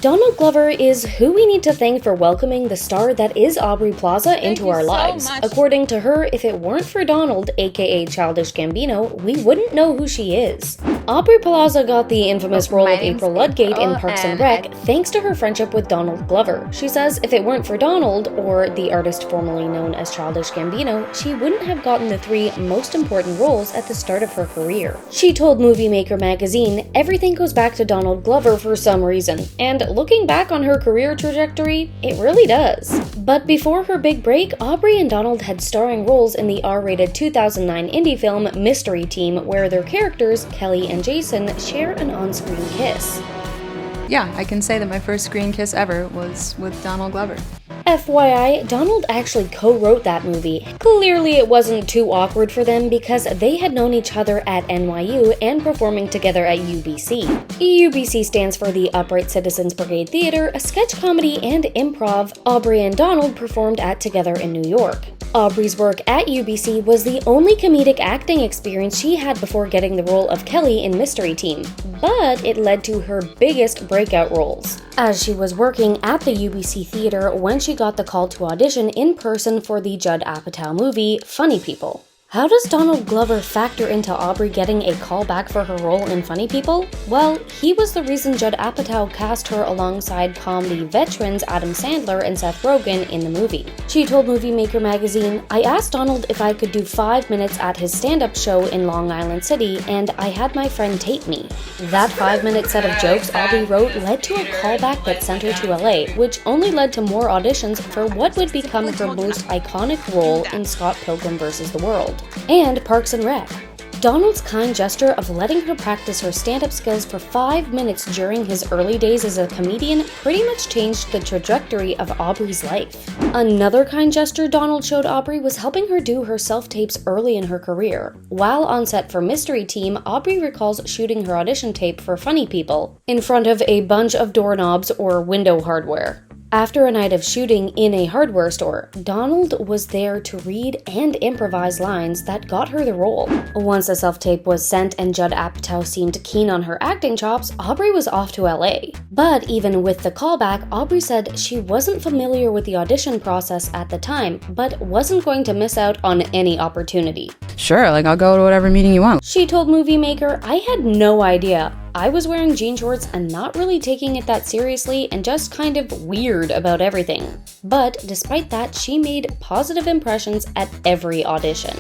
Donald Glover is who we need to thank for welcoming the star that is Aubrey Plaza into our lives. According to her, if it weren't for Donald, aka Childish Gambino, we wouldn't know who she is. Aubrey Plaza got the infamous role of April Ludgate in Parks and Rec thanks to her friendship with Donald Glover. She says if it weren't for Donald, or the artist formerly known as Childish Gambino, she wouldn't have gotten the 3 most important roles at the start of her career. She told Movie Maker magazine, "Everything goes back to Donald Glover for some reason, and looking back on her career trajectory, it really does." But before her big break, Aubrey and Donald had starring roles in the R-rated 2009 indie film Mystery Team, where their characters, Kelly and Jason, share an on-screen kiss. Yeah, I can say that my first screen kiss ever was with Donald Glover. FYI, Donald actually co-wrote that movie. Clearly it wasn't too awkward for them because they had known each other at NYU and performing together at UBC. UBC stands for the Upright Citizens Brigade Theater, a sketch comedy and improv Aubrey and Donald performed at together in New York. Aubrey's work at UBC was the only comedic acting experience she had before getting the role of Kelly in Mystery Team, but it led to her biggest breakout roles, as she was working at the UBC Theater when she got the call to audition in person for the Judd Apatow movie, Funny People. How does Donald Glover factor into Aubrey getting a call back for her role in Funny People? Well, he was the reason Judd Apatow cast her alongside comedy veterans Adam Sandler and Seth Rogen in the movie. She told Movie Maker magazine, "I asked Donald if I could do 5 minutes at his stand-up show in Long Island City, and I had my friend tape me." That 5-minute set of jokes Aubrey wrote led to a callback that sent her to LA, which only led to more auditions for what would become her most iconic role in Scott Pilgrim vs. the World. And Parks and Rec. Donald's kind gesture of letting her practice her stand-up skills for 5 minutes during his early days as a comedian pretty much changed the trajectory of Aubrey's life. Another kind gesture Donald showed Aubrey was helping her do her self-tapes early in her career. While on set for Mystery Team, Aubrey recalls shooting her audition tape for Funny People in front of a bunch of doorknobs or window hardware. After a night of shooting in a hardware store, Donald was there to read and improvise lines that got her the role. Once the self-tape was sent and Judd Apatow seemed keen on her acting chops, Aubrey was off to LA. But even with the callback, Aubrey said she wasn't familiar with the audition process at the time, but wasn't going to miss out on any opportunity. Sure, I'll go to whatever meeting you want. She told Movie Maker, "I had no idea. I was wearing jean shorts and not really taking it that seriously and just kind of weird about everything." But despite that, she made positive impressions at every audition.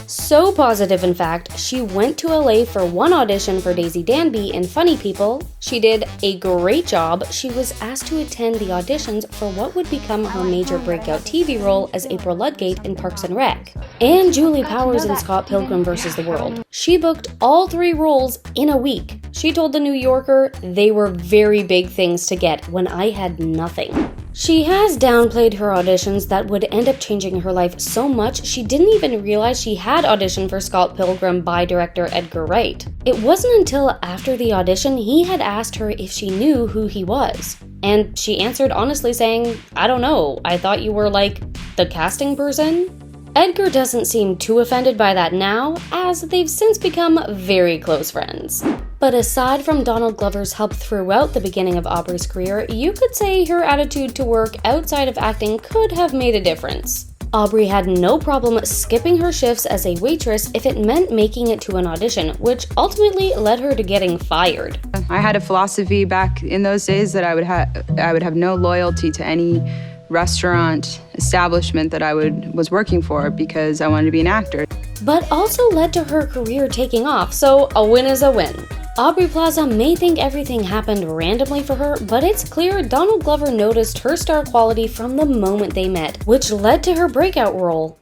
So positive, in fact, she went to LA for one audition for Daisy Danby in Funny People. She did a great job. She was asked to attend the auditions for what would become her major breakout TV role as April Ludgate in Parks and Rec, and Julie Powers in Scott Pilgrim vs. the World. She booked all 3 roles in a week. She told The New Yorker, "They were very big things to get when I had nothing." She has downplayed her auditions that would end up changing her life so much she didn't even realize she had auditioned for Scott Pilgrim by director Edgar Wright. It wasn't until after the audition he had asked her if she knew who he was. And she answered honestly saying, "I don't know, I thought you were the casting person?" Edgar doesn't seem too offended by that now, as they've since become very close friends. But aside from Donald Glover's help throughout the beginning of Aubrey's career, you could say her attitude to work outside of acting could have made a difference. Aubrey had no problem skipping her shifts as a waitress if it meant making it to an audition, which ultimately led her to getting fired. I had a philosophy back in those days that I would have no loyalty to any restaurant establishment that I was working for because I wanted to be an actor. But also led to her career taking off, so a win is a win. Aubrey Plaza may think everything happened randomly for her, but it's clear Donald Glover noticed her star quality from the moment they met, which led to her breakout role